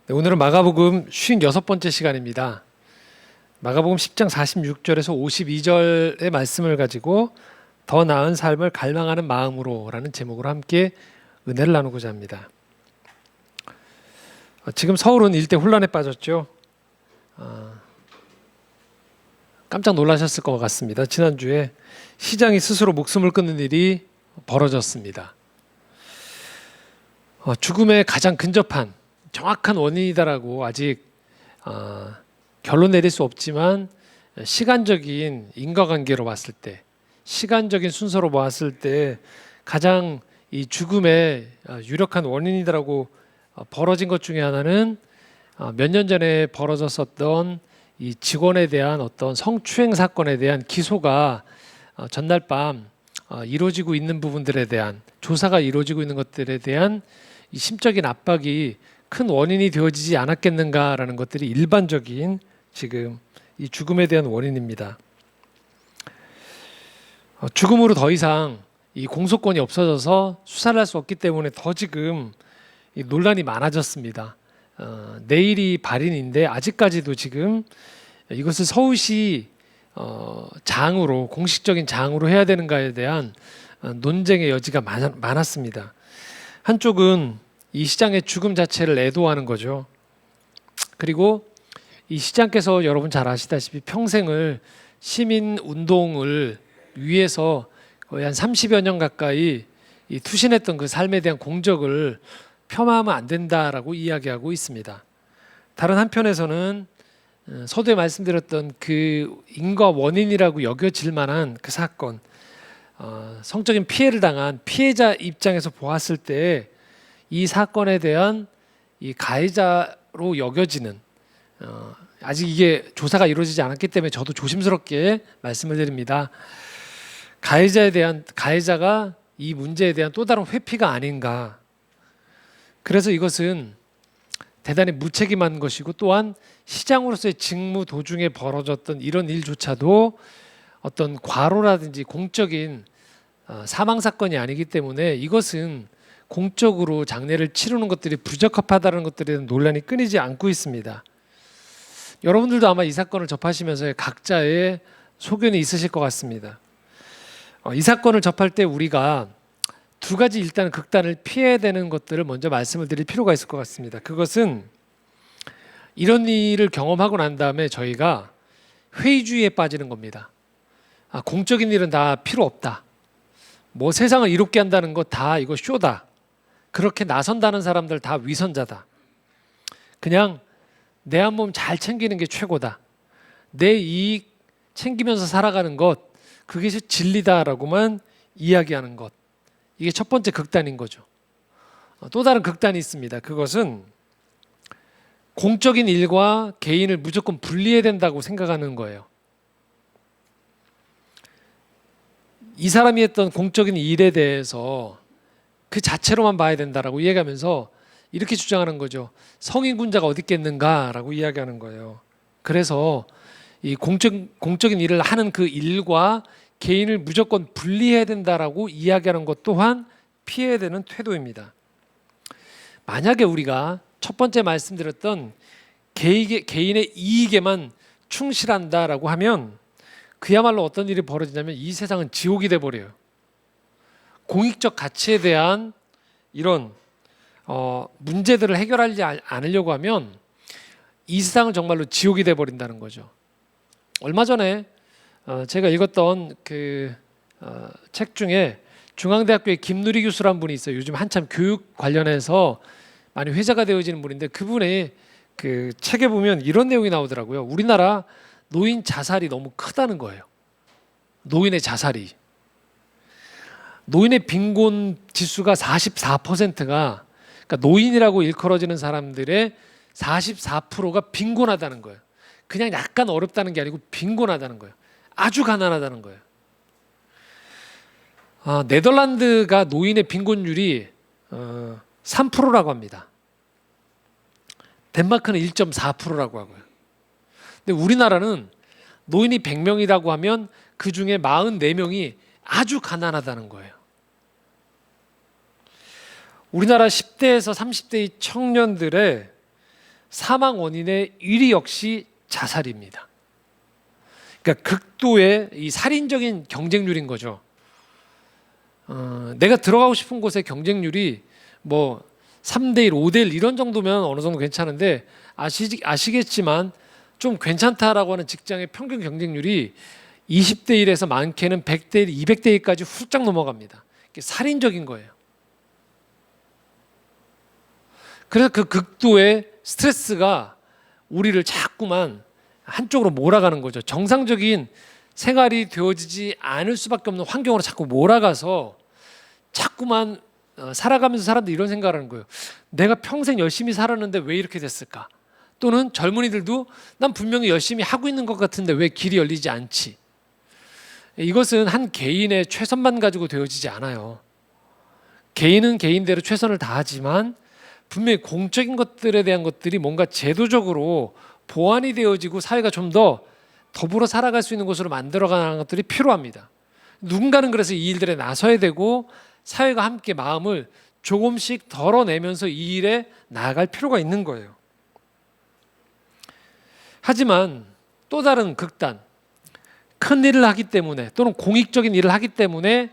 네, 오늘은 마가복음 56번째 시간입니다. 마가복음 10장 46절에서 52절의 말씀을 가지고 더 나은 삶을 갈망하는 마음으로 라는 제목으로 함께 은혜를 나누고자 합니다. 지금 서울은 일대 혼란에 빠졌죠. 깜짝 놀라셨을 것 같습니다. 지난주에 시장이 스스로 목숨을 끊는 일이 벌어졌습니다. 죽음에 가장 근접한 정확한 원인이다라고 아직 결론 내릴 수 없지만 시간적인 인과관계로 봤을 때, 시간적인 순서로 봤을 때 가장 이 죽음의 유력한 원인이다라고 벌어진 것 중에 하나는 몇 년 전에 벌어졌었던 이 직원에 대한 어떤 성추행 사건에 대한 기소가 전날 밤 이루어지고 있는 부분들에 대한 조사가 이루어지고 있는 것들에 대한 이 심적인 압박이 큰 원인이 되어지지 않았겠는가라는 것들이 일반적인 지금 이 죽음에 대한 원인입니다. 죽음으로 더 이상 이 공소권이 없어져서 수사를 할 수 없기 때문에 더 지금 이 논란이 많아졌습니다. 내일이 발인인데 아직까지도 지금 이것을 서울시 장으로 공식적인 장으로 해야 되는가에 대한 논쟁의 여지가 많았습니다. 한쪽은 이 시장의 죽음 자체를 애도하는 거죠. 그리고 이 시장께서 여러분 잘 아시다시피 평생을 시민 운동을 위해서 거의 한 30여 년 가까이 이 투신했던 그 삶에 대한 공적을 폄하하면 안 된다라고 이야기하고 있습니다. 다른 한편에서는 서두에 말씀드렸던 그 인과 원인이라고 여겨질 만한 그 사건, 성적인 피해를 당한 피해자 입장에서 보았을 때 이 사건에 대한 이 가해자로 여겨지는 아직 이게 조사가 이루어지지 않았기 때문에 저도 조심스럽게 말씀을 드립니다. 가해자가 이 문제에 대한 또 다른 회피가 아닌가. 그래서 이것은 대단히 무책임한 것이고 또한 시장으로서의 직무 도중에 벌어졌던 이런 일조차도 어떤 과로라든지 공적인 사망 사건이 아니기 때문에 이것은 공적으로 장례를 치르는 것들이 부적합하다는 것들에 대한 논란이 끊이지 않고 있습니다. 여러분들도 아마 이 사건을 접하시면서 각자의 소견이 있으실 것 같습니다. 이 사건을 접할 때 우리가 두 가지 일단 극단을 피해야 되는 것들을 먼저 말씀을 드릴 필요가 있을 것 같습니다. 그것은 이런 일을 경험하고 난 다음에 저희가 회의주의에 빠지는 겁니다. 공적인 일은 다 필요 없다. 뭐 세상을 이롭게 한다는 거 다 이거 쇼다. 그렇게 나선다는 사람들 다 위선자다. 그냥 내 한 몸 잘 챙기는 게 최고다. 내 이익 챙기면서 살아가는 것, 그게 진리다라고만 이야기하는 것. 이게 첫 번째 극단인 거죠. 또 다른 극단이 있습니다. 그것은 공적인 일과 개인을 무조건 분리해야 된다고 생각하는 거예요. 이 사람이 했던 공적인 일에 대해서 그 자체로만 봐야 된다라고 이야기하면서 이렇게 주장하는 거죠. 성인군자가 어디 있겠는가라고 이야기하는 거예요. 그래서 이 공적인 일을 하는 그 일과 개인을 무조건 분리해야 된다라고 이야기하는 것 또한 피해야 되는 태도입니다. 만약에 우리가 첫 번째 말씀드렸던 개인의 이익에만 충실한다라고 하면 그야말로 어떤 일이 벌어지냐면 이 세상은 지옥이 돼버려요. 공익적 가치에 대한 이런 문제들을 해결하지 않으려고 하면 이 세상은 정말로 지옥이 돼버린다는 거죠. 얼마 전에 제가 읽었던 그 책 중에 중앙대학교의 김누리 교수라는 분이 있어요. 요즘 한참 교육 관련해서 많이 회자가 되어지는 분인데 그분의 그 책에 보면 이런 내용이 나오더라고요. 우리나라 노인 자살이 너무 크다는 거예요. 노인의 자살이. 노인의 빈곤 지수가 44%가 그러니까 노인이라고 일컬어지는 사람들의 44%가 빈곤하다는 거예요. 그냥 약간 어렵다는 게 아니고 빈곤하다는 거예요. 아주 가난하다는 거예요. 네덜란드가 노인의 빈곤율이 3%라고 합니다. 덴마크는 1.4%라고 하고요. 근데 우리나라는 노인이 100명이라고 하면 그 중에 44명이 아주 가난하다는 거예요. 우리나라 10대에서 30대의 청년들의 사망 원인의 1위 역시 자살입니다. 그러니까 극도의 이 살인적인 경쟁률인 거죠. 내가 들어가고 싶은 곳의 경쟁률이 뭐 3대1, 5대1 이런 정도면 어느 정도 괜찮은데 아시겠지만 좀 괜찮다라고 하는 직장의 평균 경쟁률이 20대 1에서 많게는 100대 1, 200대 1까지 훌쩍 넘어갑니다. 이게 살인적인 거예요. 그래서 그 극도의 스트레스가 우리를 자꾸만 한쪽으로 몰아가는 거죠. 정상적인 생활이 되어지지 않을 수밖에 없는 환경으로 자꾸 몰아가서 자꾸만 살아가면서 사람들이 이런 생각을 하는 거예요. 내가 평생 열심히 살았는데 왜 이렇게 됐을까? 또는 젊은이들도 난 분명히 열심히 하고 있는 것 같은데 왜 길이 열리지 않지? 이것은 한 개인의 최선만 가지고 되어지지 않아요. 개인은 개인대로 최선을 다하지만 분명히 공적인 것들에 대한 것들이 뭔가 제도적으로 보완이 되어지고 사회가 좀 더 더불어 살아갈 수 있는 곳으로 만들어가는 것들이 필요합니다. 누군가는 그래서 이 일들에 나서야 되고 사회가 함께 마음을 조금씩 덜어내면서 이 일에 나아갈 필요가 있는 거예요. 하지만 또 다른 극단, 큰 일을 하기 때문에 또는 공익적인 일을 하기 때문에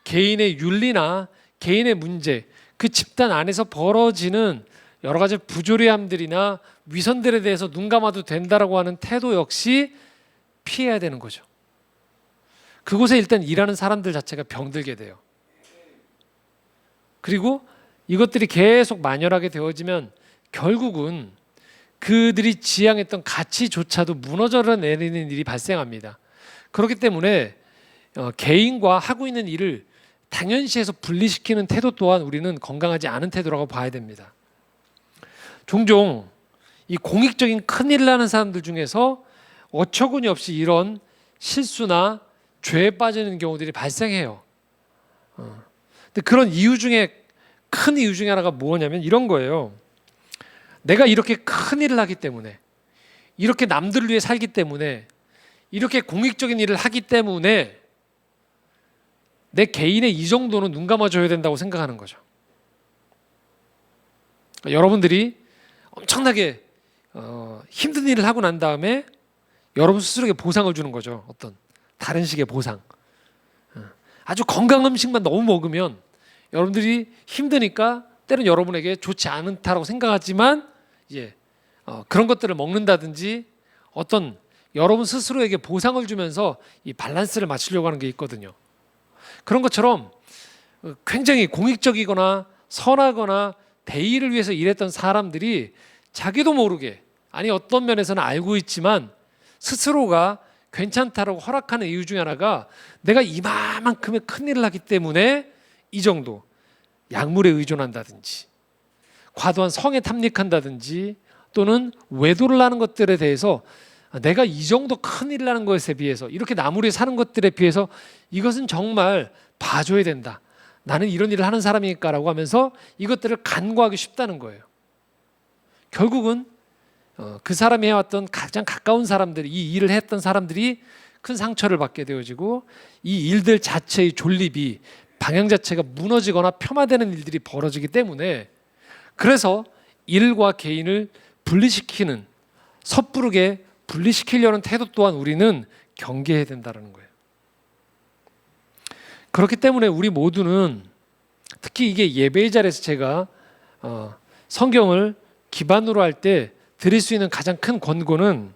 개인의 윤리나 개인의 문제, 그 집단 안에서 벌어지는 여러 가지 부조리함들이나 위선들에 대해서 눈 감아도 된다라고 하는 태도 역시 피해야 되는 거죠. 그곳에 일단 일하는 사람들 자체가 병들게 돼요. 그리고 이것들이 계속 만연하게 되어지면 결국은 그들이 지향했던 가치조차도 무너져 내리는 일이 발생합니다. 그렇기 때문에 개인과 하고 있는 일을 당연시해서 분리시키는 태도 또한 우리는 건강하지 않은 태도라고 봐야 됩니다. 종종 이 공익적인 큰일을 하는 사람들 중에서 어처구니 없이 이런 실수나 죄에 빠지는 경우들이 발생해요. 근데 그런 이유 중에 큰 이유 중에 하나가 뭐냐면 이런 거예요. 내가 이렇게 큰 일을 하기 때문에, 이렇게 남들을 위해 살기 때문에, 이렇게 공익적인 일을 하기 때문에 내 개인의 이 정도는 눈 감아줘야 된다고 생각하는 거죠. 그러니까 여러분들이 엄청나게 힘든 일을 하고 난 다음에 여러분 스스로에게 보상을 주는 거죠. 어떤 다른 식의 보상. 아주 건강한 음식만 너무 먹으면 여러분들이 힘드니까 때론 여러분에게 좋지 않다라고 생각하지만 그런 것들을 먹는다든지 어떤 여러분 스스로에게 보상을 주면서 이 밸런스를 맞추려고 하는 게 있거든요. 그런 것처럼 굉장히 공익적이거나 선하거나 대의를 위해서 일했던 사람들이 자기도 모르게, 아니 어떤 면에서는 알고 있지만 스스로가 괜찮다라고 허락하는 이유 중에 하나가 내가 이만큼의 큰일을 하기 때문에 이 정도 약물에 의존한다든지 과도한 성에 탐닉한다든지 또는 외도를 하는 것들에 대해서 내가 이 정도 큰일을 하는 것에 비해서 이렇게 나무에 사는 것들에 비해서 이것은 정말 봐줘야 된다. 나는 이런 일을 하는 사람이니까라고 하면서 이것들을 간과하기 쉽다는 거예요. 결국은 그 사람이 해왔던 가장 가까운 사람들, 이 일을 했던 사람들이 큰 상처를 받게 되어지고 이 일들 자체의 존립이 방향 자체가 무너지거나 폄하되는 일들이 벌어지기 때문에 그래서 일과 개인을 분리시키는, 섣부르게 분리시키려는 태도 또한 우리는 경계해야 된다는 거예요. 그렇기 때문에 우리 모두는 특히 이게 예배의 자리에서 제가 성경을 기반으로 할 때 드릴 수 있는 가장 큰 권고는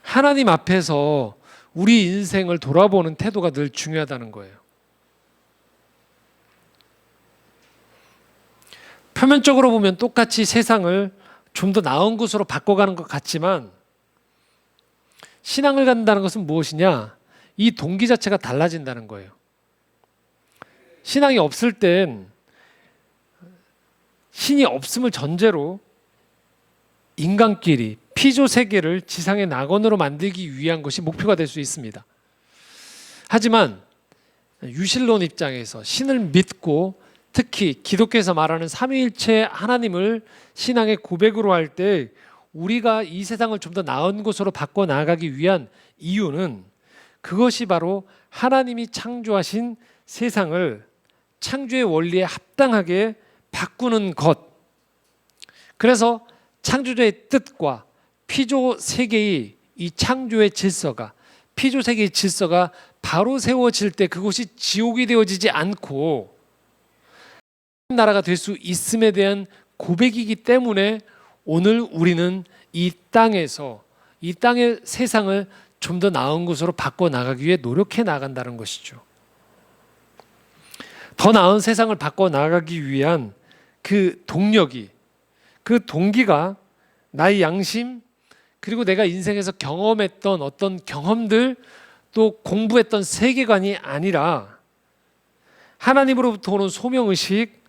하나님 앞에서 우리 인생을 돌아보는 태도가 늘 중요하다는 거예요. 표면적으로 보면 똑같이 세상을 좀 더 나은 곳으로 바꿔가는 것 같지만 신앙을 갖는다는 것은 무엇이냐? 이 동기 자체가 달라진다는 거예요. 신앙이 없을 땐 신이 없음을 전제로 인간끼리 피조 세계를 지상의 낙원으로 만들기 위한 것이 목표가 될 수 있습니다. 하지만 유실론 입장에서 신을 믿고 특히 기독교에서 말하는 삼위일체 하나님을 신앙의 고백으로 할 때 우리가 이 세상을 좀 더 나은 곳으로 바꿔 나가기 위한 이유는 그것이 바로 하나님이 창조하신 세상을 창조의 원리에 합당하게 바꾸는 것. 그래서 창조주의 뜻과 피조 세계의 이 창조의 질서가, 피조 세계의 질서가 바로 세워질 때 그곳이 지옥이 되어지지 않고 나라가 될 수 있음에 대한 고백이기 때문에 오늘 우리는 이 땅에서, 이 땅의 세상을 좀 더 나은 곳으로 바꿔 나가기 위해 노력해 나간다는 것이죠. 더 나은 세상을 바꿔 나가기 위한 그 동력이, 그 동기가 나의 양심, 그리고 내가 인생에서 경험했던 어떤 경험들, 또 공부했던 세계관이 아니라 하나님으로부터 오는 소명의식,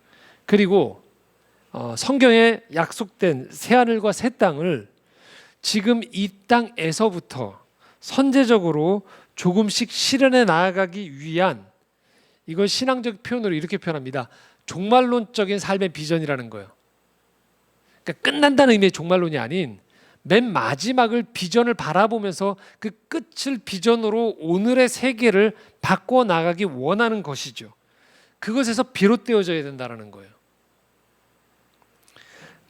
그리고 성경에 약속된 새하늘과 새 땅을 지금 이 땅에서부터 선제적으로 조금씩 실현해 나아가기 위한, 이걸 신앙적 표현으로 이렇게 표현합니다. 종말론적인 삶의 비전이라는 거예요. 그러니까 끝난다는 의미의 종말론이 아닌 맨 마지막을 비전을 바라보면서 그 끝을 비전으로 오늘의 세계를 바꿔 나가기 원하는 것이죠. 그것에서 비롯되어져야 된다는 거예요.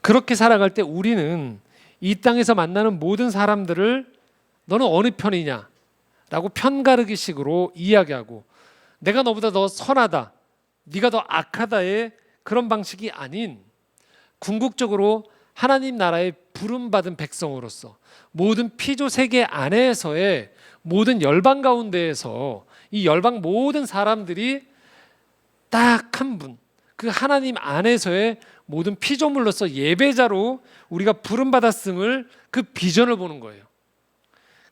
그렇게 살아갈 때 우리는 이 땅에서 만나는 모든 사람들을 너는 어느 편이냐 라고 편가르기식으로 이야기하고, 내가 너보다 더 선하다, 네가 더 악하다의 그런 방식이 아닌 궁극적으로 하나님 나라의 부름받은 백성으로서 모든 피조 세계 안에서의 모든 열방 가운데에서 이 열방 모든 사람들이 딱 한 분, 그 하나님 안에서의 모든 피조물로서 예배자로 우리가 부름받았음을, 그 비전을 보는 거예요.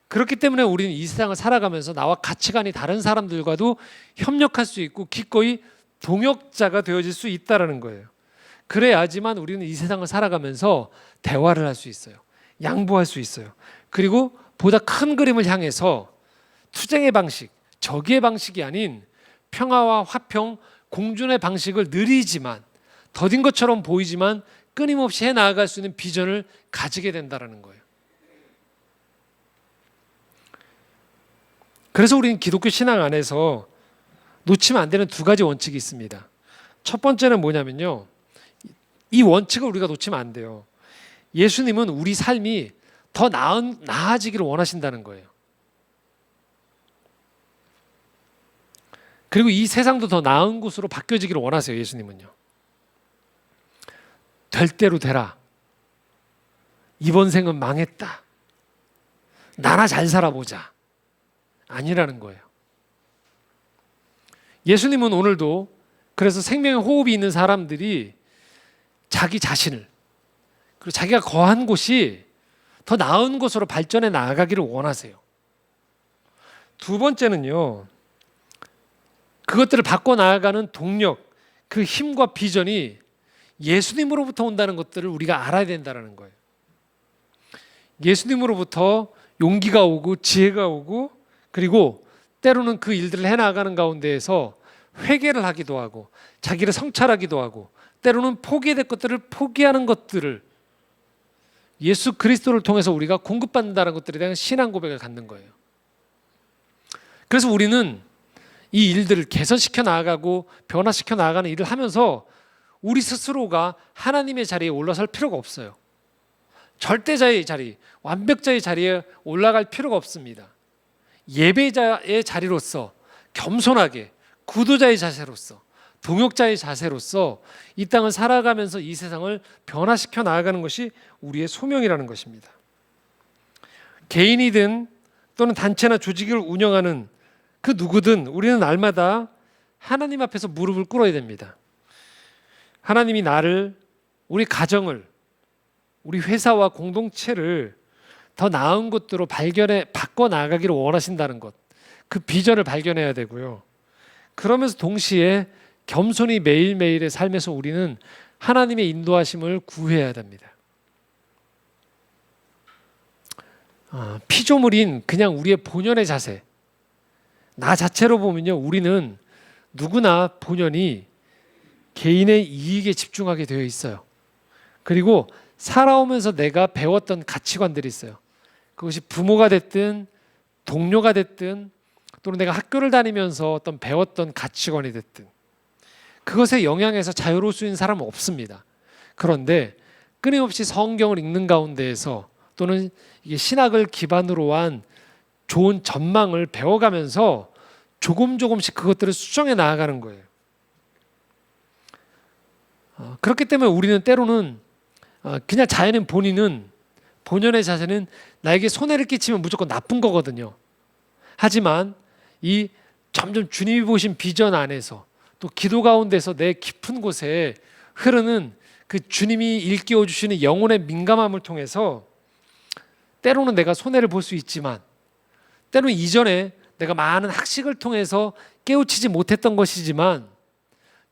그렇기 때문에 우리는 이 세상을 살아가면서 나와 가치관이 다른 사람들과도 협력할 수 있고 기꺼이 동역자가 되어질 수 있다는 거예요. 그래야지만 우리는 이 세상을 살아가면서 대화를 할 수 있어요. 양보할 수 있어요. 그리고 보다 큰 그림을 향해서 투쟁의 방식, 적의 방식이 아닌 평화와 화평, 공존의 방식을 느리지만, 더딘 것처럼 보이지만 끊임없이 해나아갈 수 있는 비전을 가지게 된다는 거예요. 그래서 우리는 기독교 신앙 안에서 놓치면 안 되는 두 가지 원칙이 있습니다. 첫 번째는 뭐냐면요, 이 원칙을 우리가 놓치면 안 돼요. 예수님은 우리 삶이 더 나아지기를 원하신다는 거예요. 그리고 이 세상도 더 나은 곳으로 바뀌어지기를 원하세요. 예수님은요. 될 대로 되라. 이번 생은 망했다. 나나 잘 살아보자. 아니라는 거예요. 예수님은 오늘도 그래서 생명의 호흡이 있는 사람들이 자기 자신을, 그리고 자기가 거한 곳이 더 나은 곳으로 발전해 나아가기를 원하세요. 두 번째는요, 그것들을 바꿔 나아가는 동력, 그 힘과 비전이 예수님으로부터 온다는 것들을 우리가 알아야 된다는 거예요. 예수님으로부터 용기가 오고 지혜가 오고, 그리고 때로는 그 일들을 해나가는 가운데에서 회개를 하기도 하고 자기를 성찰하기도 하고, 때로는 포기해야 될 것들을 포기하는 것들을 예수 그리스도를 통해서 우리가 공급받는다는 것들에 대한 신앙 고백을 갖는 거예요. 그래서 우리는 이 일들을 개선시켜 나아가고 변화시켜 나아가는 일을 하면서 우리 스스로가 하나님의 자리에 올라설 필요가 없어요. 절대자의 자리, 완벽자의 자리에 올라갈 필요가 없습니다. 예배자의 자리로서 겸손하게, 구도자의 자세로서, 동역자의 자세로서 이 땅을 살아가면서 이 세상을 변화시켜 나아가는 것이 우리의 소명이라는 것입니다. 개인이든 또는 단체나 조직을 운영하는 그 누구든 우리는 날마다 하나님 앞에서 무릎을 꿇어야 됩니다. 하나님이 나를, 우리 가정을, 우리 회사와 공동체를 더 나은 곳으로 바꿔 나가기를 원하신다는 것, 그 비전을 발견해야 되고요. 그러면서 동시에 겸손히 매일매일의 삶에서 우리는 하나님의 인도하심을 구해야 됩니다. 피조물인 그냥 우리의 본연의 자세, 나 자체로 보면요, 우리는 누구나 본연이 개인의 이익에 집중하게 되어 있어요. 그리고 살아오면서 내가 배웠던 가치관들이 있어요. 그것이 부모가 됐든 동료가 됐든 또는 내가 학교를 다니면서 어떤 배웠던 가치관이 됐든 그것에 영향해서 자유로울 수 있는 사람은 없습니다. 그런데 끊임없이 성경을 읽는 가운데에서 또는 이게 신학을 기반으로 한 좋은 전망을 배워가면서 조금씩 그것들을 수정해 나아가는 거예요. 그렇기 때문에 우리는 때로는 그냥 자연인 본연의 자세는 나에게 손해를 끼치면 무조건 나쁜 거거든요. 하지만 이 점점 주님이 보신 비전 안에서 또 기도 가운데서 내 깊은 곳에 흐르는 그 주님이 일깨워 주시는 영혼의 민감함을 통해서 때로는 내가 손해를 볼 수 있지만 때로는 이전에 내가 많은 학식을 통해서 깨우치지 못했던 것이지만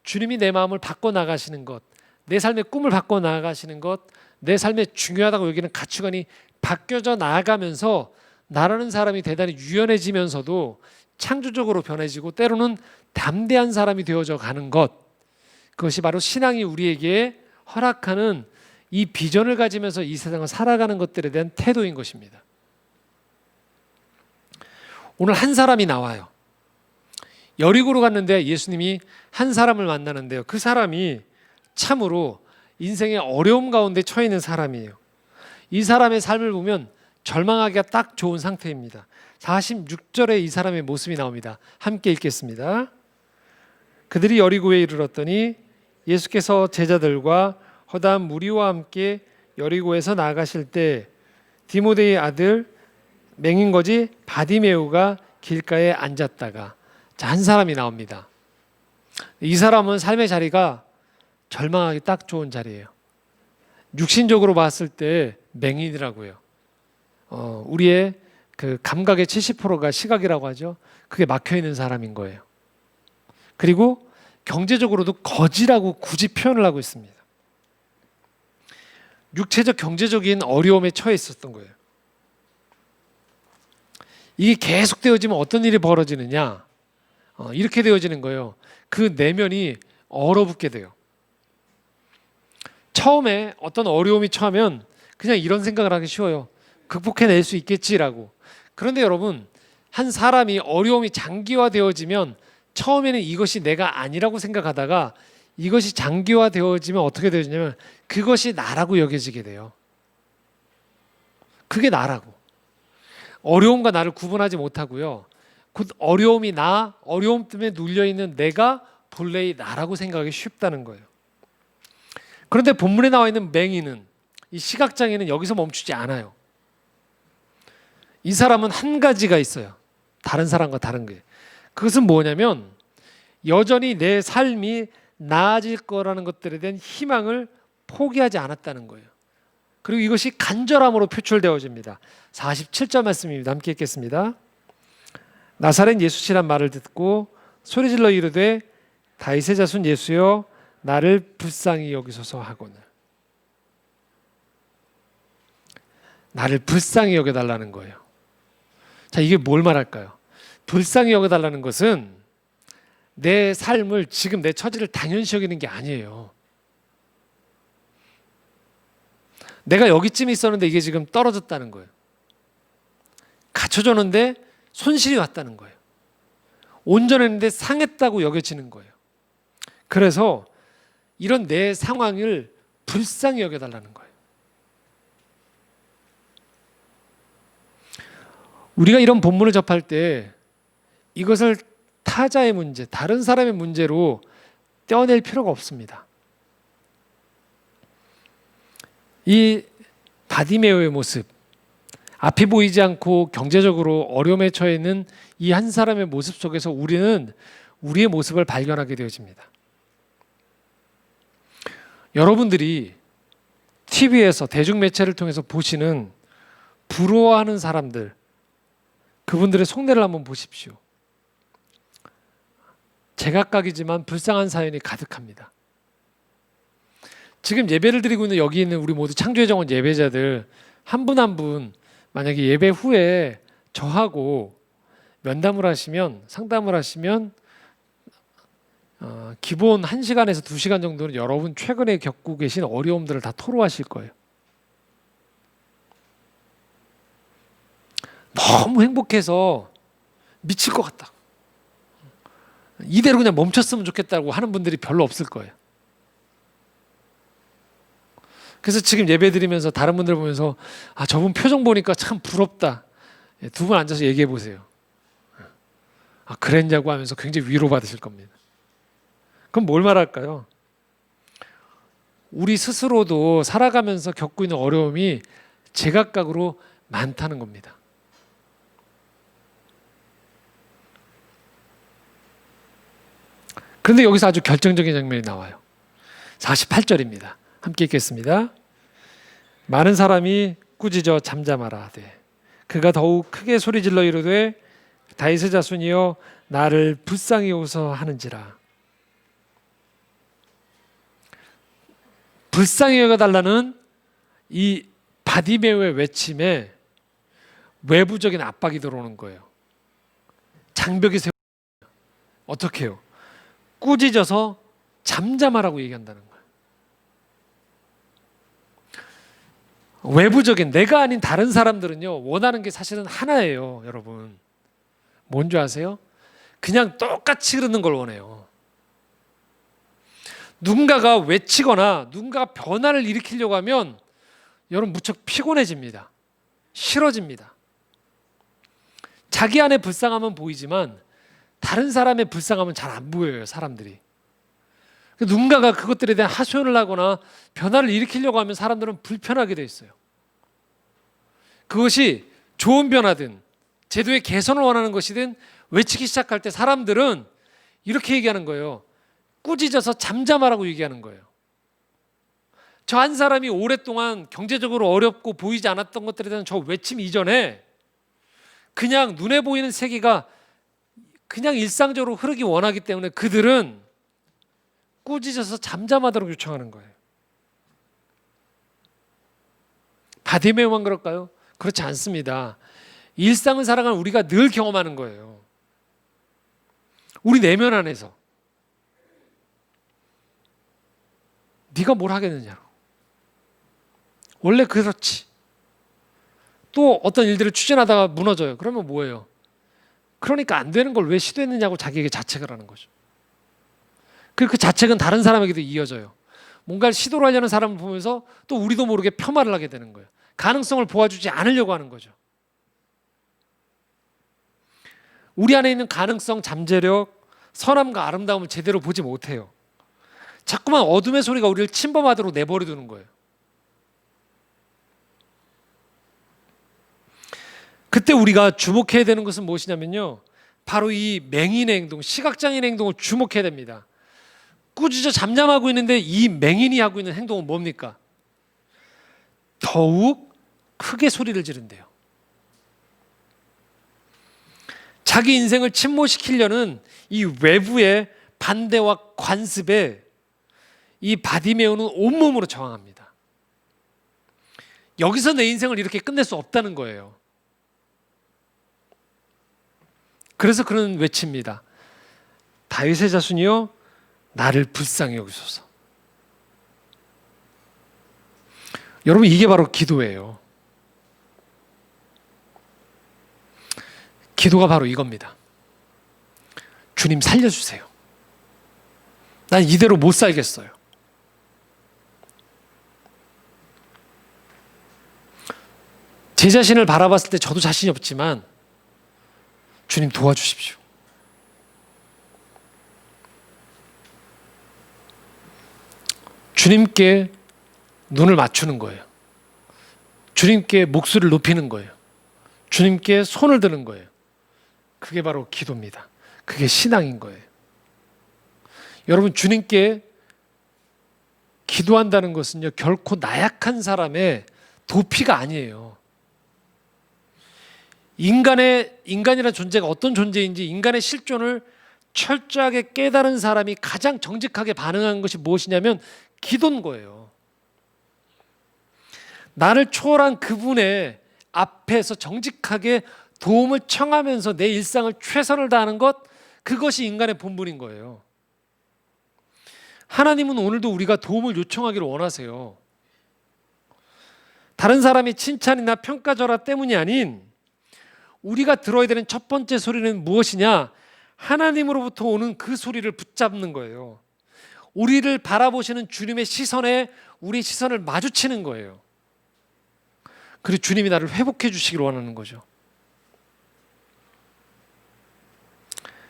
주님이 내 마음을 바꿔 나가시는 것, 내 삶의 꿈을 바꿔 나가시는 것, 내 삶에 중요하다고 여기는 가치관이 바뀌어져 나아가면서 나라는 사람이 대단히 유연해지면서도 창조적으로 변해지고 때로는 담대한 사람이 되어져 가는 것, 그것이 바로 신앙이 우리에게 허락하는 이 비전을 가지면서 이 세상을 살아가는 것들에 대한 태도인 것입니다. 오늘 한 사람이 나와요. 여리고로 갔는데 예수님이 한 사람을 만나는데요. 그 사람이 참으로 인생의 어려움 가운데 처해 있는 사람이에요. 이 사람의 삶을 보면 절망하기가 딱 좋은 상태입니다. 46절에 이 사람의 모습이 나옵니다. 함께 읽겠습니다. 그들이 여리고에 이르렀더니 예수께서 제자들과 허다한 무리와 함께 여리고에서 나가실 때 디모데의 아들 맹인거지 바디메우가 길가에 앉았다가 한 사람이 나옵니다. 이 사람은 삶의 자리가 절망하기 딱 좋은 자리예요. 육신적으로 봤을 때 맹인이라고요. 우리의 그 감각의 70%가 시각이라고 하죠. 그게 막혀 있는 사람인 거예요. 그리고 경제적으로도 거지라고 굳이 표현을 하고 있습니다. 육체적 경제적인 어려움에 처해 있었던 거예요. 이게 계속 되어지면 어떤 일이 벌어지느냐? 이렇게 되어지는 거예요. 그 내면이 얼어붙게 돼요. 처음에 어떤 어려움이 처하면 그냥 이런 생각을 하기 쉬워요. 극복해낼 수 있겠지라고. 그런데 여러분, 한 사람이 어려움이 장기화되어지면 처음에는 이것이 내가 아니라고 생각하다가 이것이 장기화되어지면 어떻게 되어지냐면 그것이 나라고 여겨지게 돼요. 그게 나라고. 어려움과 나를 구분하지 못하고요. 곧 어려움이 어려움 때문에 눌려있는 내가 본래의 나라고 생각하기 쉽다는 거예요. 그런데 본문에 나와 있는 맹인은, 이 시각장애는 여기서 멈추지 않아요. 이 사람은 한 가지가 있어요. 다른 사람과 다른 게. 그것은 뭐냐면 여전히 내 삶이 나아질 거라는 것들에 대한 희망을 포기하지 않았다는 거예요. 그리고 이것이 간절함으로 표출되어집니다. 47절 말씀입니다. 함께 읽겠습니다. 나사렛 예수시란 말을 듣고 소리질러 이르되 다윗의 자손 예수여 나를 불쌍히 여기소서 하거늘. 나를 불쌍히 여겨달라는 거예요. 자, 이게 뭘 말할까요? 불쌍히 여겨달라는 것은 내 삶을, 지금 내 처지를 당연시 여기는 게 아니에요. 내가 여기쯤 있었는데 이게 지금 떨어졌다는 거예요. 갖춰졌는데 손실이 왔다는 거예요. 온전했는데 상했다고 여겨지는 거예요. 그래서 이런 내 상황을 불쌍히 여겨달라는 거예요. 우리가 이런 본문을 접할 때 이것을 타자의 문제, 다른 사람의 문제로 떼어낼 필요가 없습니다. 이 바디메오의 모습, 앞이 보이지 않고 경제적으로 어려움에 처해 있는 이 한 사람의 모습 속에서 우리는 우리의 모습을 발견하게 되어집니다. 여러분들이 TV에서 대중매체를 통해서 보시는 부러워하는 사람들, 그분들의 속내를 한번 보십시오. 제각각이지만 불쌍한 사연이 가득합니다. 지금 예배를 드리고 있는 여기 있는 우리 모두 창조의 정원 예배자들 한 분 한 분 만약에 예배 후에 저하고 면담을 하시면, 상담을 하시면 기본 1시간에서 2시간 정도는 여러분 최근에 겪고 계신 어려움들을 다 토로하실 거예요. 너무 행복해서 미칠 것 같다. 이대로 그냥 멈췄으면 좋겠다고 하는 분들이 별로 없을 거예요. 그래서 지금 예배 드리면서 다른 분들 보면서 아, 저분 표정 보니까 참 부럽다. 두 분 앉아서 얘기해 보세요. 아, 그랬냐고 하면서 굉장히 위로받으실 겁니다. 그럼 뭘 말할까요? 우리 스스로도 살아가면서 겪고 있는 어려움이 제각각으로 많다는 겁니다. 그런데 여기서 아주 결정적인 장면이 나와요. 48절입니다. 함께 읽겠습니다. 많은 사람이 꾸짖어 잠잠하라 하되 그가 더욱 크게 소리질러 이르되 다윗의 자손이여 나를 불쌍히 여기소서 하는지라. 불쌍히 여겨달라는 이 바디메오의 외침에 외부적인 압박이 들어오는 거예요. 장벽이 세워. 어떻게 해요? 꾸짖어서 잠잠하라고 얘기한다는 거예요. 외부적인 내가 아닌 다른 사람들은요, 원하는 게 사실은 하나예요, 여러분. 뭔지 아세요? 그냥 똑같이 흐르는 걸 원해요. 누군가가 외치거나 누군가가 변화를 일으키려고 하면 여러분 무척 피곤해집니다. 싫어집니다. 자기 안에 불쌍함은 보이지만 다른 사람의 불쌍함은 잘 안 보여요, 사람들이. 누군가가 그것들에 대한 하소연을 하거나 변화를 일으키려고 하면 사람들은 불편하게 돼 있어요. 그것이 좋은 변화든 제도의 개선을 원하는 것이든 외치기 시작할 때 사람들은 이렇게 얘기하는 거예요. 꾸짖어서 잠잠하라고 얘기하는 거예요. 저 한 사람이 오랫동안 경제적으로 어렵고 보이지 않았던 것들에 대한 저 외침 이전에 그냥 눈에 보이는 세계가 그냥 일상적으로 흐르기 원하기 때문에 그들은 꾸짖어서 잠잠하도록 요청하는 거예요. 바디메오만 그럴까요? 그렇지 않습니다. 일상을 살아가는 우리가 늘 경험하는 거예요. 우리 내면 안에서 네가 뭘 하겠느냐고. 원래 그렇지. 또 어떤 일들을 추진하다가 무너져요. 그러면 뭐예요? 그러니까 안 되는 걸 왜 시도했느냐고 자기에게 자책을 하는 거죠. 그 자책은 다른 사람에게도 이어져요. 뭔가를 시도를 하려는 사람을 보면서 또 우리도 모르게 폄하를 하게 되는 거예요. 가능성을 보아주지 않으려고 하는 거죠. 우리 안에 있는 가능성, 잠재력, 선함과 아름다움을 제대로 보지 못해요. 자꾸만 어둠의 소리가 우리를 침범하도록 내버려두는 거예요. 그때 우리가 주목해야 되는 것은 무엇이냐면요, 바로 이 맹인의 행동, 시각장애인의 행동을 주목해야 됩니다. 꾸짖어 잠잠하고 있는데 이 맹인이 하고 있는 행동은 뭡니까? 더욱 크게 소리를 지른대요. 자기 인생을 침몰시키려는 이 외부의 반대와 관습에 이 바디메오는 온몸으로 저항합니다. 여기서 내 인생을 이렇게 끝낼 수 없다는 거예요. 그래서 그는 외칩니다. 다윗의 자손이여 나를 불쌍히 여기소서. 여러분, 이게 바로 기도예요. 기도가 바로 이겁니다. 주님 살려주세요. 난 이대로 못 살겠어요. 제 자신을 바라봤을 때 저도 자신이 없지만 주님 도와주십시오. 주님께 눈을 맞추는 거예요. 주님께 목소리를 높이는 거예요. 주님께 손을 드는 거예요. 그게 바로 기도입니다. 그게 신앙인 거예요. 여러분, 주님께 기도한다는 것은요, 결코 나약한 사람의 도피가 아니에요. 인간이라는 존재가 어떤 존재인지 인간의 실존을 철저하게 깨달은 사람이 가장 정직하게 반응하는 것이 무엇이냐면 기도인 거예요. 나를 초월한 그분의 앞에서 정직하게 도움을 청하면서 내 일상을 최선을 다하는 것, 그것이 인간의 본분인 거예요. 하나님은 오늘도 우리가 도움을 요청하기를 원하세요. 다른 사람이 칭찬이나 평가절하 때문이 아닌 우리가 들어야 되는 첫 번째 소리는 무엇이냐? 하나님으로부터 오는 그 소리를 붙잡는 거예요. 우리를 바라보시는 주님의 시선에 우리 시선을 마주치는 거예요. 그리고 주님이 나를 회복해 주시기를 원하는 거죠.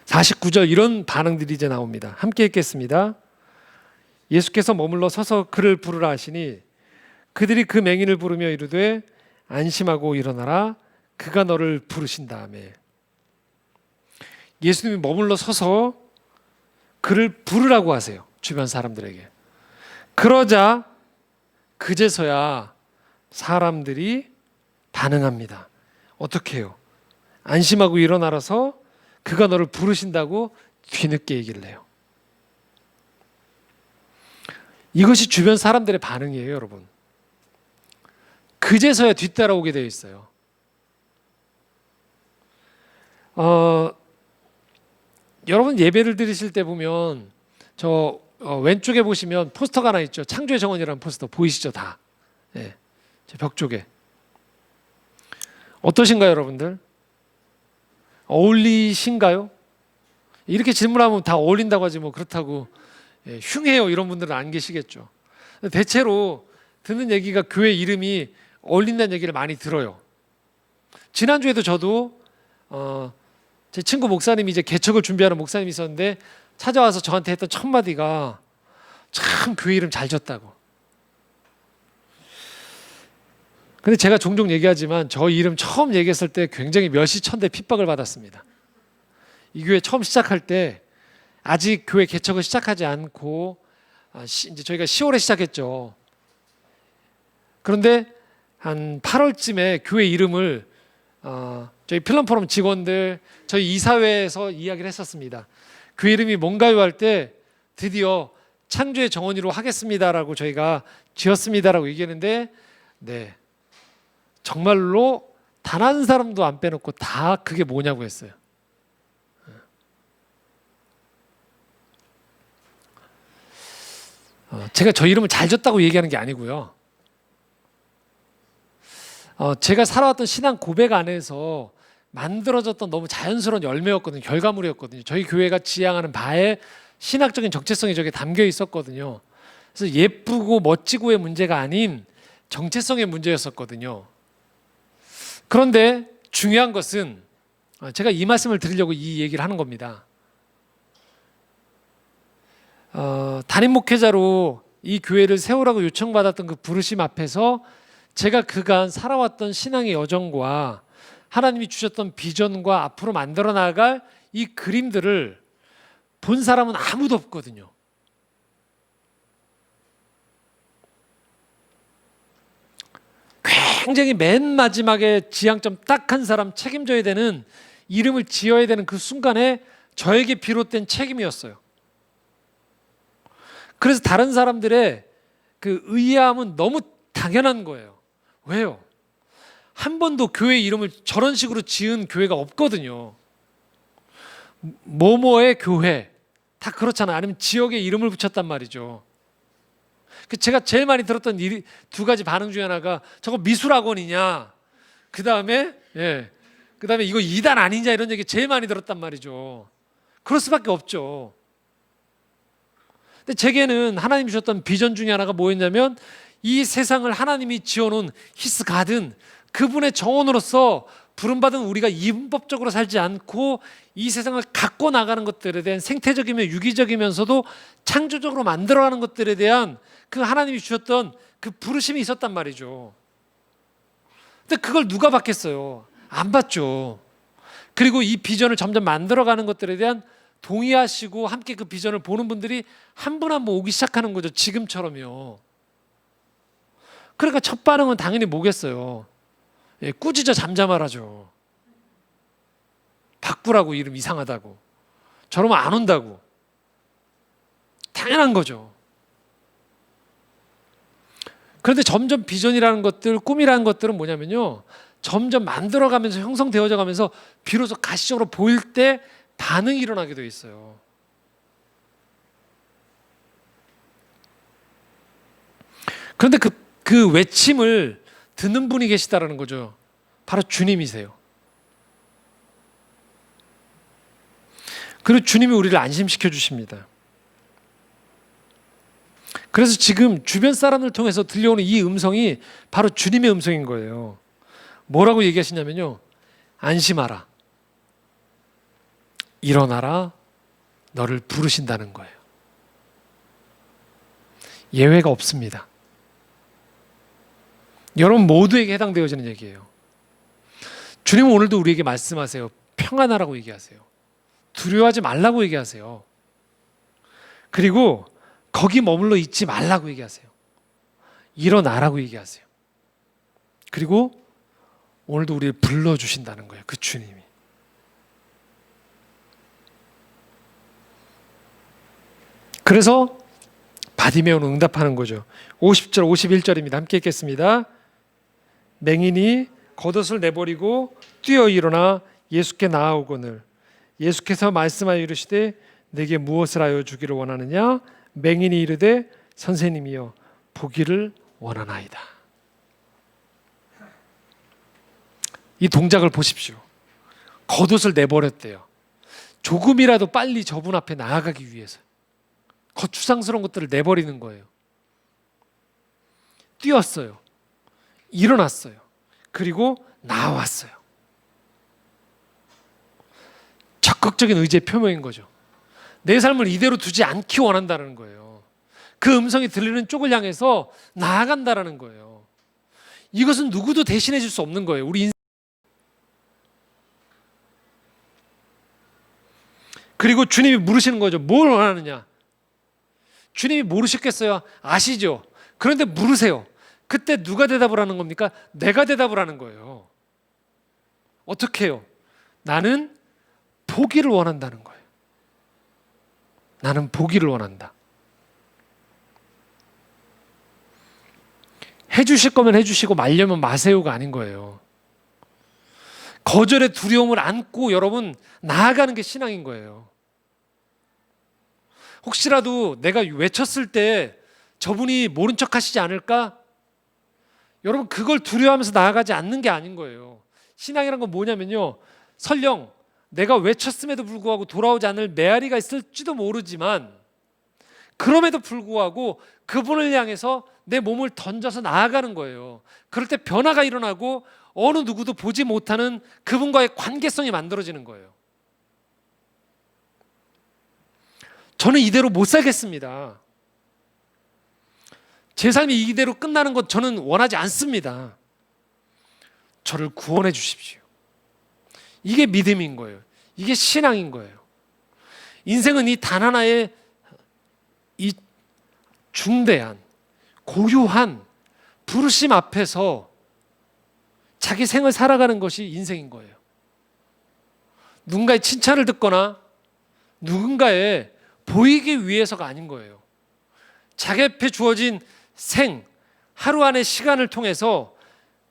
49절 이런 반응들이 이제 나옵니다. 함께 읽겠습니다. 예수께서 머물러 서서 그를 부르라 하시니 그들이 그 맹인을 부르며 이르되 안심하고 일어나라 그가 너를 부르신다며. 예수님이 머물러 서서 그를 부르라고 하세요. 주변 사람들에게. 그러자 그제서야 사람들이 반응합니다. 어떻게 해요? 안심하고 일어나라서 그가 너를 부르신다고 뒤늦게 얘기를 해요. 이것이 주변 사람들의 반응이에요, 여러분. 그제서야 뒤따라오게 되어 있어요. 여러분 예배를 드리실 때 보면 저 왼쪽에 보시면 포스터가 하나 있죠. 창조의 정원이라는 포스터 보이시죠? 다. 네, 벽 쪽에. 어떠신가요, 여러분들? 어울리신가요? 이렇게 질문하면 다 어울린다고 하지 뭐 그렇다고 흉해요 이런 분들은 안 계시겠죠. 대체로 듣는 얘기가 교회 이름이 어울린다는 얘기를 많이 들어요. 지난주에도 저도 제 친구 목사님이 이제 개척을 준비하는 목사님이 있었는데 찾아와서 저한테 했던 첫 마디가 참 교회 이름 잘 졌다고. 근데 제가 종종 얘기하지만 저 이름 처음 얘기했을 때 굉장히 멸시천대 핍박을 받았습니다. 이 교회 처음 시작할 때 아직 교회 개척을 시작하지 않고 이제 저희가 10월에 시작했죠. 그런데 한 8월쯤에 교회 이름을 저희 필름포럼 직원들 저희 이사회에서 이야기를 했었습니다. 교회 이름이 뭔가요 할 때 드디어 창조의 정원이로 하겠습니다라고 저희가 지었습니다라고 얘기했는데 네. 정말로 단 한 사람도 안 빼놓고 다 그게 뭐냐고 했어요. 제가 저 이름을 잘 졌다고 얘기하는 게 아니고요. 제가 살아왔던 신앙 고백 안에서 만들어졌던 너무 자연스러운 열매였거든요. 결과물이었거든요. 저희 교회가 지향하는 바에 신학적인 정체성이 저게 담겨 있었거든요. 그래서 예쁘고 멋지고의 문제가 아닌 정체성의 문제였었거든요. 그런데 중요한 것은 제가 이 말씀을 드리려고 이 얘기를 하는 겁니다. 담임 목회자로 이 교회를 세우라고 요청받았던 그 부르심 앞에서 제가 그간 살아왔던 신앙의 여정과 하나님이 주셨던 비전과 앞으로 만들어 나갈 이 그림들을 본 사람은 아무도 없거든요. 굉장히 맨 마지막에 지향점 딱 한 사람 책임져야 되는 이름을 지어야 되는 그 순간에 저에게 비롯된 책임이었어요. 그래서 다른 사람들의 그 의아함은 너무 당연한 거예요. 왜요? 한 번도 교회 이름을 저런 식으로 지은 교회가 없거든요. 뭐뭐의 교회 다 그렇잖아요. 아니면 지역의 이름을 붙였단 말이죠. 제가 제일 많이 들었던 두 가지 반응 중에 하나가 저거 미술학원이냐, 그 다음에 이거 이단 아니냐 이런 얘기 제일 많이 들었단 말이죠. 그럴 수밖에 없죠. 근데 제게는 하나님 주셨던 비전 중에 하나가 뭐였냐면 이 세상을 하나님이 지어놓은 히스 가든 그분의 정원으로서 부름받은 우리가 이분법적으로 살지 않고 이 세상을 갖고 나가는 것들에 대한 생태적이며 유기적이면서도 창조적으로 만들어가는 것들에 대한 그 하나님이 주셨던 그 부르심이 있었단 말이죠. 근데 그걸 누가 받겠어요? 안 받죠. 그리고 이 비전을 점점 만들어가는 것들에 대한 동의하시고 함께 그 비전을 보는 분들이 한 분 한 분 오기 시작하는 거죠. 지금처럼요. 그러니까 첫 반응은 당연히 뭐겠어요? 꾸짖어 잠잠하라죠. 바꾸라고, 이름 이상하다고. 저러면 안 온다고. 당연한 거죠. 그런데 점점 비전이라는 것들, 꿈이라는 것들은 뭐냐면요, 점점 만들어가면서 형성되어져 가면서 비로소 가시적으로 보일 때 반응이 일어나게 돼 있어요. 그런데 그 외침을 듣는 분이 계시다라는 거죠. 바로 주님이세요. 그리고 주님이 우리를 안심시켜 주십니다. 그래서 지금 주변 사람을 통해서 들려오는 이 음성이 바로 주님의 음성인 거예요. 뭐라고 얘기하시냐면요. 안심하라. 일어나라. 너를 부르신다는 거예요. 예외가 없습니다. 여러분 모두에게 해당되어지는 얘기예요. 주님은 오늘도 우리에게 말씀하세요. 평안하라고 얘기하세요. 두려워하지 말라고 얘기하세요. 그리고 거기 머물러 있지 말라고 얘기하세요. 일어나라고 얘기하세요. 그리고 오늘도 우리를 불러주신다는 거예요. 그 주님이. 그래서 바디메오는 응답하는 거죠. 50절, 51절입니다. 함께 읽겠습니다. 맹인이 겉옷을 내버리고 뛰어 일어나 예수께 나아오거늘 예수께서 말씀하여 이르시되 내게 무엇을 하여 주기를 원하느냐? 맹인이 이르되 선생님이여 보기를 원하나이다. 이 동작을 보십시오. 겉옷을 내버렸대요. 조금이라도 빨리 저분 앞에 나아가기 위해서 거추장스러운 것들을 내버리는 거예요. 뛰었어요. 일어났어요. 그리고 나왔어요. 적극적인 의지의 표명인 거죠. 내 삶을 이대로 두지 않기 원한다는 거예요. 그 음성이 들리는 쪽을 향해서 나아간다는 거예요. 이것은 누구도 대신해 줄 수 없는 거예요. 우리 인생. 그리고 주님이 물으시는 거죠. 뭘 원하느냐? 주님이 모르셨겠어요? 아시죠? 그런데 물으세요. 그때 누가 대답을 하는 겁니까? 내가 대답을 하는 거예요. 어떻게 해요? 나는 보기를 원한다는 거예요. 나는 보기를 원한다. 해주실 거면 해주시고 말려면 마세요가 아닌 거예요. 거절의 두려움을 안고 여러분 나아가는 게 신앙인 거예요. 혹시라도 내가 외쳤을 때 저분이 모른 척 하시지 않을까? 여러분 그걸 두려워하면서 나아가지 않는 게 아닌 거예요. 신앙이란 건 뭐냐면요. 설령 내가 외쳤음에도 불구하고 돌아오지 않을 메아리가 있을지도 모르지만 그럼에도 불구하고 그분을 향해서 내 몸을 던져서 나아가는 거예요. 그럴 때 변화가 일어나고 어느 누구도 보지 못하는 그분과의 관계성이 만들어지는 거예요. 저는 이대로 못 살겠습니다. 제 삶이 이대로 끝나는 것 저는 원하지 않습니다. 저를 구원해 주십시오. 이게 믿음인 거예요. 이게 신앙인 거예요. 인생은 이 단 하나의 이 중대한 고유한 부르심 앞에서 자기 생을 살아가는 것이 인생인 거예요. 누군가의 칭찬을 듣거나 누군가의 보이기 위해서가 아닌 거예요. 자기 앞에 주어진 하루 안의 시간을 통해서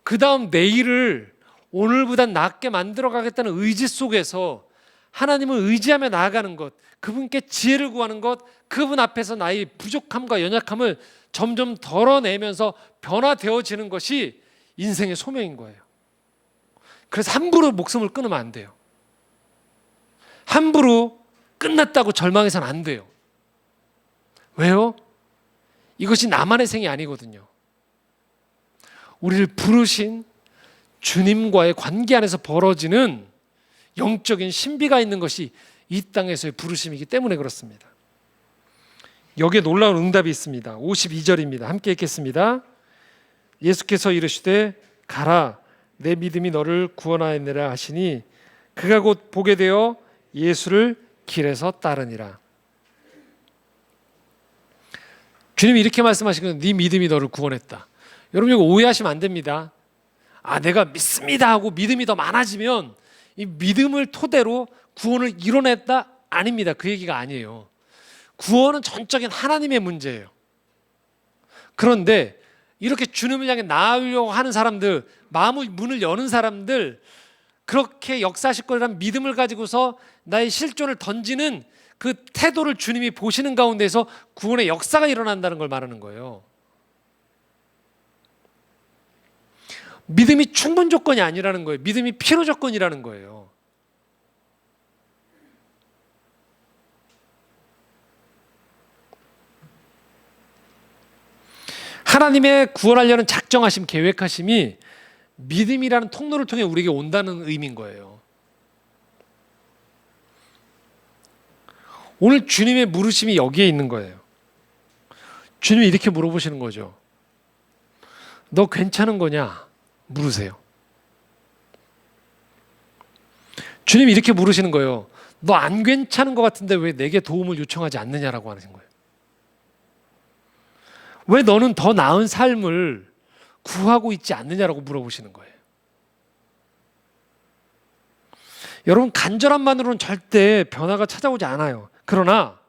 그 다음 내일을 오늘보다 낫게 만들어가겠다는 의지 속에서 하나님을 의지하며 나아가는 것, 그분께 지혜를 구하는 것, 그분 앞에서 나의 부족함과 연약함을 점점 덜어내면서 변화되어지는 것이 인생의 소명인 거예요. 그래서 함부로 목숨을 끊으면 안 돼요. 함부로 끝났다고 절망해서는 안 돼요. 왜요? 이것이 나만의 생이 아니거든요. 우리를 부르신 주님과의 관계 안에서 벌어지는 영적인 신비가 있는 것이 이 땅에서의 부르심이기 때문에 그렇습니다. 여기에 놀라운 응답이 있습니다. 52절입니다. 함께 읽겠습니다. 예수께서 이르시되 가라 내 믿음이 너를 구원하였느라 하시니 그가 곧 보게 되어 예수를 길에서 따르니라. 주님이 이렇게 말씀하시거든요. 네 믿음이 너를 구원했다. 여러분 이거 오해하시면 안 됩니다. 내가 믿습니다 하고 믿음이 더 많아지면 이 믿음을 토대로 구원을 이뤄냈다? 아닙니다. 그 얘기가 아니에요. 구원은 전적인 하나님의 문제예요. 그런데 이렇게 주님을 향해 나아오려고 하는 사람들, 마음의 문을 여는 사람들, 그렇게 역사하실 거라는 믿음을 가지고서 나의 실존을 던지는 그 태도를 주님이 보시는 가운데서 구원의 역사가 일어난다는 걸 말하는 거예요. 믿음이 충분 조건이 아니라는 거예요. 믿음이 필요 조건이라는 거예요. 하나님의 구원하려는 작정하심, 계획하심이 믿음이라는 통로를 통해 우리에게 온다는 의미인 거예요. 오늘 주님의 물으심이 여기에 있는 거예요. 주님이 이렇게 물어보시는 거죠. 너 괜찮은 거냐? 물으세요. 주님이 이렇게 물으시는 거예요. 너 안 괜찮은 것 같은데 왜 내게 도움을 요청하지 않느냐라고 하는 거예요. 왜 너는 더 나은 삶을 구하고 있지 않느냐라고 물어보시는 거예요. 여러분, 간절함만으로는 절대 변화가 찾아오지 않아요. 그러나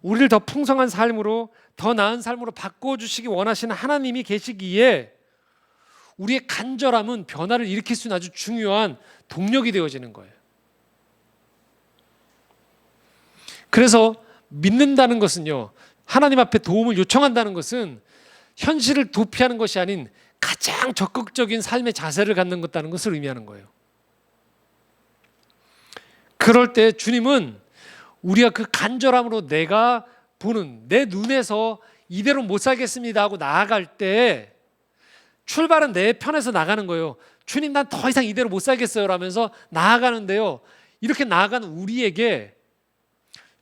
우리를 더 풍성한 삶으로, 더 나은 삶으로 바꿔주시기 원하시는 하나님이 계시기에 우리의 간절함은 변화를 일으킬 수 있는 아주 중요한 동력이 되어지는 거예요. 그래서 믿는다는 것은요, 하나님 앞에 도움을 요청한다는 것은 현실을 도피하는 것이 아닌 가장 적극적인 삶의 자세를 갖는 것다는 것을 의미하는 거예요. 그럴 때 주님은 우리가 그 간절함으로 내가 보는 내 눈에서 이대로 못 살겠습니다 하고 나아갈 때 출발은 내 편에서 나가는 거예요. 주님, 난 더 이상 이대로 못 살겠어요 라면서 나아가는데요, 이렇게 나아가는 우리에게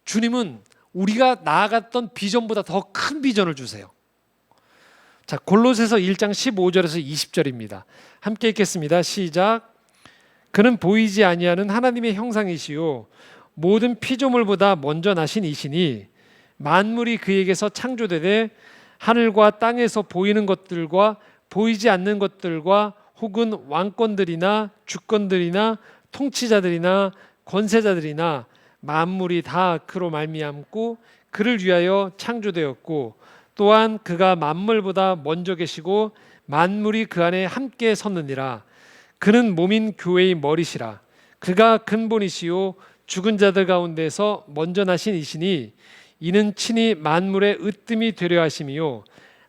주님은 우리가 나아갔던 비전보다 더 큰 비전을 주세요. 자, 골로새서 1장 15절에서 20절입니다. 함께 읽겠습니다. 시작. 그는 보이지 아니하는 하나님의 형상이시요 모든 피조물보다 먼저 나신 이시니 만물이 그에게서 창조되되 하늘과 땅에서 보이는 것들과 보이지 않는 것들과 혹은 왕권들이나 주권들이나 통치자들이나 권세자들이나 만물이 다 그로 말미암고 그를 위하여 창조되었고 또한 그가 만물보다 먼저 계시고 만물이 그 안에 함께 섰느니라. 그는 몸인 교회의 머리시라. 그가 근본이시요 죽은 자들 가운데서 먼저 나신 이시니 이는 친히 만물의 으뜸이 되려 하심이요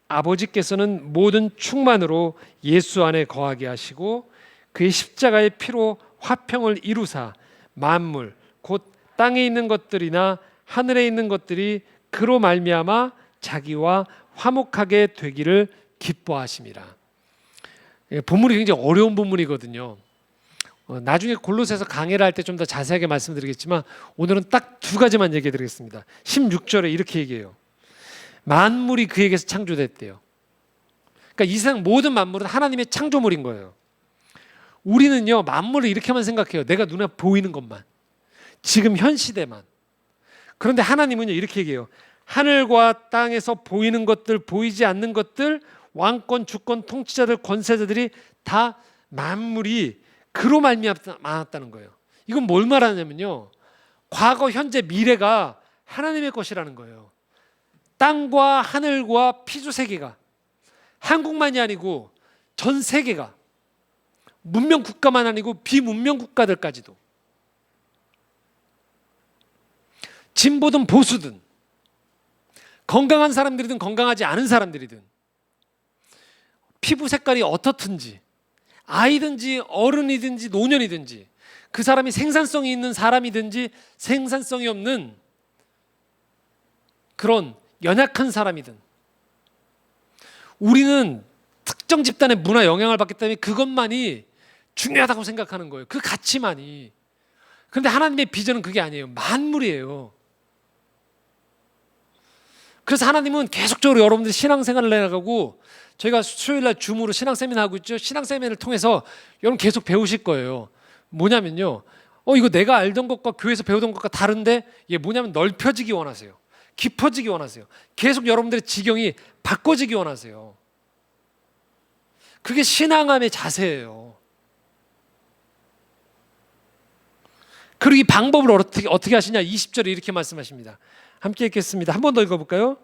아버지께서는 모든 충만으로 예수 안에 거하게 하시고 그의 십자가의 피로 화평을 이루사 만물 곧 땅에 있는 것들이나 하늘에 있는 것들이 그로 말미암아 자기와 화목하게 되기를 기뻐하심이라. 본문이 굉장히 어려운 본문이거든요. 나중에 골로새서 강해를 할 때 좀 더 자세하게 말씀드리겠지만 오늘은 딱 두 가지만 얘기해 드리겠습니다. 16절에 이렇게 얘기해요. 만물이 그에게서 창조됐대요. 그러니까 이 세상 모든 만물은 하나님의 창조물인 거예요. 우리는요, 만물을 이렇게만 생각해요. 내가 눈에 보이는 것만, 지금 현 시대만. 그런데 하나님은요, 이렇게 얘기해요. 하늘과 땅에서 보이는 것들, 보이지 않는 것들, 왕권, 주권, 통치자들, 권세자들이 다 만물이 그로 말미암았다는 거예요. 이건 뭘 말하냐면요, 과거, 현재, 미래가 하나님의 것이라는 거예요. 땅과 하늘과 피조 세계가, 한국만이 아니고 전 세계가, 문명 국가만 아니고 비문명 국가들까지도, 진보든 보수든, 건강한 사람들이든 건강하지 않은 사람들이든, 피부 색깔이 어떻든지, 아이든지 어른이든지 노년이든지, 그 사람이 생산성이 있는 사람이든지 생산성이 없는 그런 연약한 사람이든, 우리는 특정 집단의 문화 영향을 받기 때문에 그것만이 중요하다고 생각하는 거예요. 그 가치만이. 그런데 하나님의 비전은 그게 아니에요. 만물이에요. 그래서 하나님은 계속적으로 여러분들이 신앙생활을 해나가고, 저희가 수요일날 줌으로 신앙세미나 하고 있죠. 신앙세미나를 통해서 여러분 계속 배우실 거예요. 뭐냐면요, 이거 내가 알던 것과 교회에서 배우던 것과 다른데, 이게 뭐냐면 넓혀지기 원하세요. 깊어지기 원하세요. 계속 여러분들의 지경이 바꿔지기 원하세요. 그게 신앙함의 자세예요. 그리고 이 방법을 어떻게 하시냐? 20절에 이렇게 말씀하십니다. 함께 읽겠습니다. 한 번 더 읽어볼까요?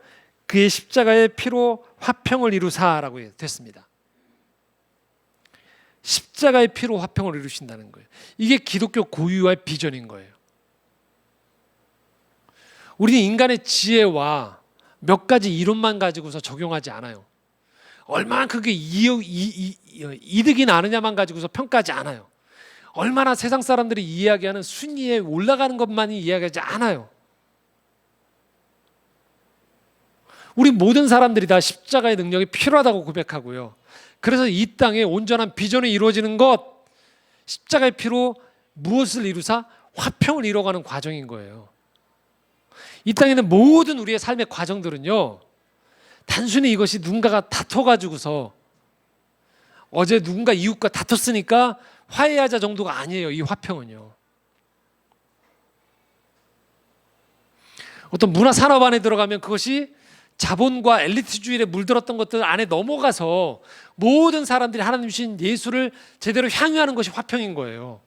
그의 십자가의 피로 화평을 이루사라고 됐습니다. 십자가의 피로 화평을 이루신다는 거예요. 이게 기독교 고유의 비전인 거예요. 우리는 인간의 지혜와 몇 가지 이론만 가지고서 적용하지 않아요. 얼마나 그게 이득이 나느냐만 가지고서 평가하지 않아요. 얼마나 세상 사람들이 이야기하는 순위에 올라가는 것만이 이야기하지 않아요. 우리 모든 사람들이 다 십자가의 능력이 필요하다고 고백하고요. 그래서 이 땅에 온전한 비전이 이루어지는 것, 십자가의 피로 무엇을 이루사? 화평을 이뤄가는 과정인 거예요. 이 땅에 있는 모든 우리의 삶의 과정들은요, 단순히 이것이 누군가가 다퉈가지고서 어제 누군가 이웃과 다퉜으니까 화해하자 정도가 아니에요. 이 화평은요. 어떤 문화 산업 안에 들어가면 그것이 자본과 엘리트주의에 물들었던 것들 안에 넘어가서 모든 사람들이 하나님 주신 예수를 제대로 향유하는 것이 화평인 거예요.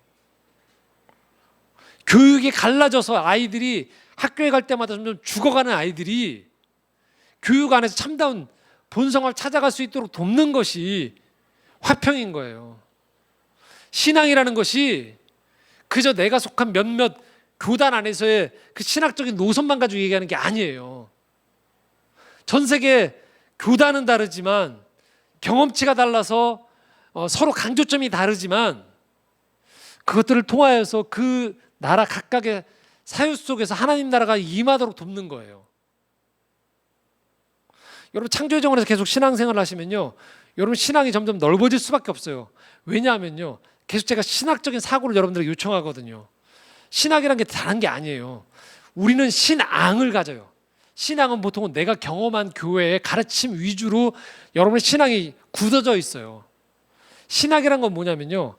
교육이 갈라져서 아이들이 학교에 갈 때마다 점점 죽어가는 아이들이 교육 안에서 참다운 본성을 찾아갈 수 있도록 돕는 것이 화평인 거예요. 신앙이라는 것이 그저 내가 속한 몇몇 교단 안에서의 그 신학적인 노선만 가지고 얘기하는 게 아니에요. 전 세계 교단은 다르지만 경험치가 달라서 서로 강조점이 다르지만 그것들을 통하여서 그 나라 각각의 사유 속에서 하나님 나라가 임하도록 돕는 거예요. 여러분 창조의 정원에서 계속 신앙생활을 하시면요, 여러분 신앙이 점점 넓어질 수밖에 없어요. 왜냐하면요, 계속 제가 신학적인 사고를 여러분들에게 요청하거든요. 신학이란 게 다른 게 아니에요. 우리는 신앙을 가져요. 신앙은 보통은 내가 경험한 교회의 가르침 위주로 여러분의 신앙이 굳어져 있어요. 신학이란 건 뭐냐면요,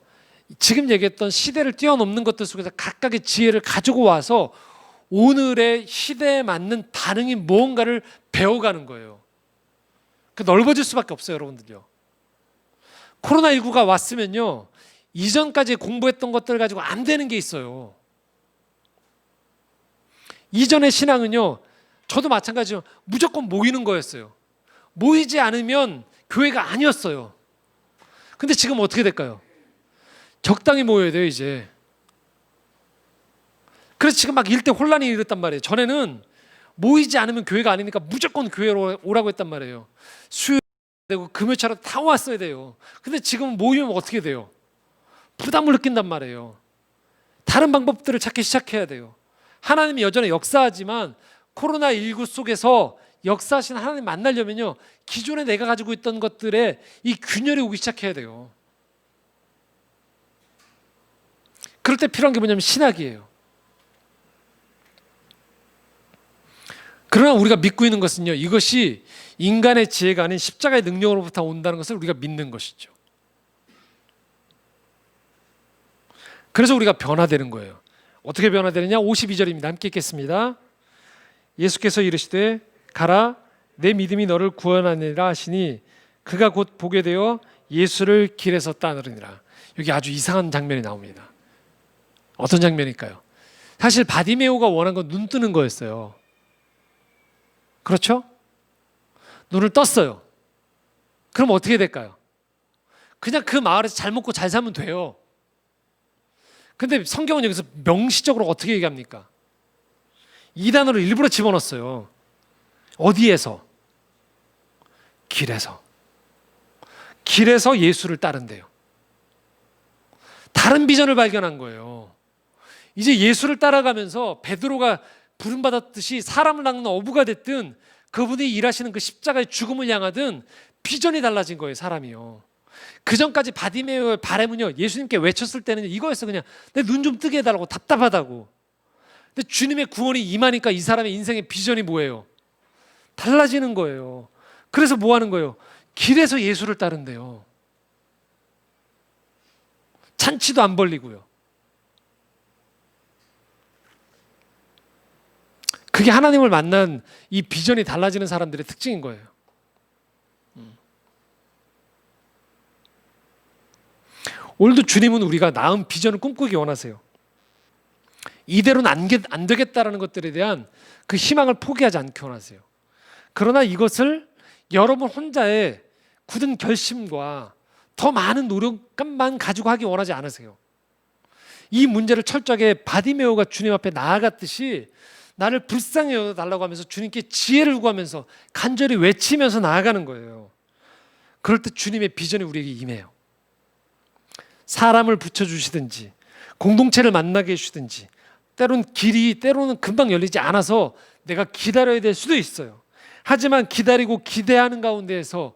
지금 얘기했던 시대를 뛰어넘는 것들 속에서 각각의 지혜를 가지고 와서 오늘의 시대에 맞는 반응이 무언가를 배워가는 거예요. 넓어질 수밖에 없어요, 여러분들요. 코로나19가 왔으면요, 이전까지 공부했던 것들 가지고 안 되는 게 있어요. 이전의 신앙은요, 저도 마찬가지로 무조건 모이는 거였어요. 모이지 않으면 교회가 아니었어요. 근데 지금 어떻게 될까요? 적당히 모여야 돼요, 이제. 그래서 지금 막 일대 혼란이 일었단 말이에요. 전에는 모이지 않으면 교회가 아니니까 무조건 교회로 오라고 했단 말이에요. 수요일 되고 금요일처럼 다 왔어야 돼요. 근데 지금 모이면 어떻게 돼요? 부담을 느낀단 말이에요. 다른 방법들을 찾기 시작해야 돼요. 하나님이 여전히 역사하지만 코로나19 속에서 역사하신 하나님 만나려면요, 기존에 내가 가지고 있던 것들에 이 균열이 오기 시작해야 돼요. 그럴 때 필요한 게 뭐냐면 신학이에요. 그러나 우리가 믿고 있는 것은요, 이것이 인간의 지혜가 아닌 십자가의 능력으로부터 온다는 것을 우리가 믿는 것이죠. 그래서 우리가 변화되는 거예요. 어떻게 변화되느냐? 52절입니다. 함께 읽겠습니다. 예수께서 이르시되 가라, 내 믿음이 너를 구원하니라 하시니 그가 곧 보게 되어 예수를 길에서 따르니라. 여기 아주 이상한 장면이 나옵니다. 어떤 장면일까요? 사실 바디메오가 원한 건 눈 뜨는 거였어요. 그렇죠? 눈을 떴어요. 그럼 어떻게 될까요? 그냥 그 마을에서 잘 먹고 잘 살면 돼요. 근데 성경은 여기서 명시적으로 어떻게 얘기합니까? 이 단어를 일부러 집어넣었어요. 어디에서? 길에서. 길에서 예수를 따른대요. 다른 비전을 발견한 거예요. 이제 예수를 따라가면서 베드로가 부름받았듯이 사람을 낚는 어부가 됐든 그분이 일하시는 그 십자가의 죽음을 향하든 비전이 달라진 거예요, 사람이요. 그 전까지 바디메오의 바람은요, 예수님께 외쳤을 때는 이거였어. 그냥 내 눈 좀 뜨게 해달라고, 답답하다고. 근데 주님의 구원이 임하니까 이 사람의 인생의 비전이 뭐예요? 달라지는 거예요. 그래서 뭐 하는 거예요? 길에서 예수를 따른대요. 잔치도 안 벌리고요. 그게 하나님을 만난 이 비전이 달라지는 사람들의 특징인 거예요. 오늘도 주님은 우리가 나은 비전을 꿈꾸기 원하세요. 이대로는 안 되겠다라는 것들에 대한 그 희망을 포기하지 않기 원하세요. 그러나 이것을 여러분 혼자의 굳은 결심과 더 많은 노력만 가지고 하기 원하지 않으세요. 이 문제를 철저하게 바디메오가 주님 앞에 나아갔듯이 나를 불쌍히 여겨달라고 하면서 주님께 지혜를 구하면서 간절히 외치면서 나아가는 거예요. 그럴 때 주님의 비전이 우리에게 임해요. 사람을 붙여주시든지 공동체를 만나게 해주시든지 때로는 금방 열리지 않아서 내가 기다려야 될 수도 있어요. 하지만 기다리고 기대하는 가운데에서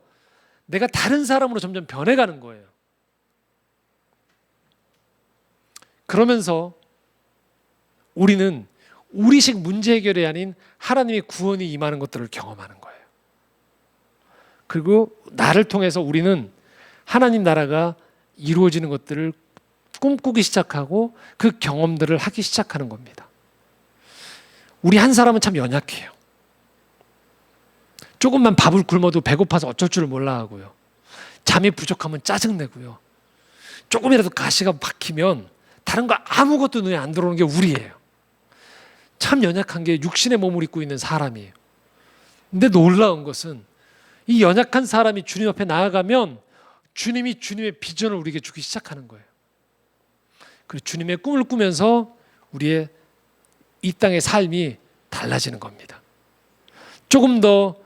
내가 다른 사람으로 점점 변해가는 거예요. 그러면서 우리는 우리식 문제 해결이 아닌 하나님의 구원이 임하는 것들을 경험하는 거예요. 그리고 나를 통해서 우리는 하나님 나라가 이루어지는 것들을 꿈꾸기 시작하고 그 경험들을 하기 시작하는 겁니다. 우리 한 사람은 참 연약해요. 조금만 밥을 굶어도 배고파서 어쩔 줄 몰라 하고요. 잠이 부족하면 짜증내고요. 조금이라도 가시가 박히면 다른 거 아무것도 눈에 안 들어오는 게 우리예요. 참 연약한 게 육신의 몸을 입고 있는 사람이에요. 근데 놀라운 것은 이 연약한 사람이 주님 앞에 나아가면 주님이 주님의 비전을 우리에게 주기 시작하는 거예요. 그리고 주님의 꿈을 꾸면서 우리의 이 땅의 삶이 달라지는 겁니다. 조금 더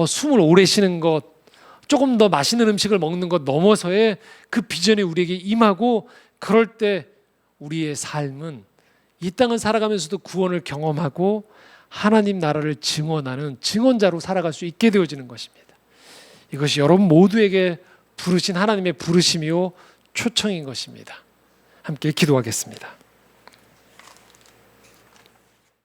숨을 오래 쉬는 것, 조금 더 맛있는 음식을 먹는 것 넘어서의 그 비전이 우리에게 임하고, 그럴 때 우리의 삶은 이 땅을 살아가면서도 구원을 경험하고 하나님 나라를 증언하는 증언자로 살아갈 수 있게 되어지는 것입니다. 이것이 여러분 모두에게 부르신 하나님의 부르심이요 초청인 것입니다. 함께 기도하겠습니다.